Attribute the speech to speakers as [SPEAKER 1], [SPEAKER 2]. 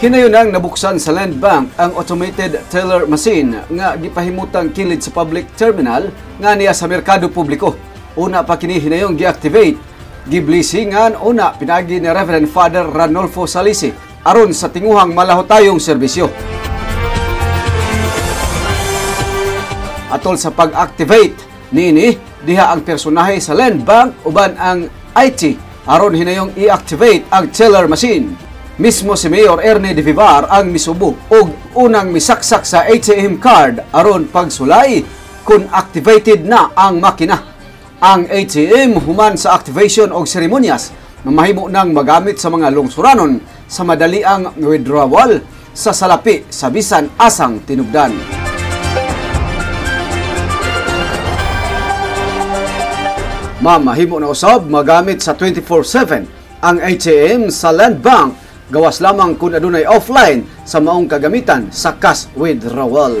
[SPEAKER 1] Hinayon nang nabuksan sa Land Bank ang automated teller machine nga gipahimutang kilid sa public terminal nga niya sa merkado publiko. Una pa kini hinayong gi-activate, giblisingan una pinagi ni Reverend Father Ranolfo Salisi aron sa tinguhang malahotayong serbisyo. Atol sa pag-activate nini diha ang personahe sa Land Bank uban ang IT aron hinayong i-activate ang teller machine. Mismo si Mayor Ernie De Vivar ang misubo og unang misaksak sa ATM card aron pagsulay kung activated na ang makina. Ang ATM human sa activation og seremonyas na mahimo nang magamit sa mga lungsuranon sa madaliang withdrawal sa salapi sa bisan asang tinubdan. Mahimo na usab magamit sa 24/7 ang ATM sa Land Bank gawas lamang kung adunay offline sa maong kagamitan sa cash withdrawal.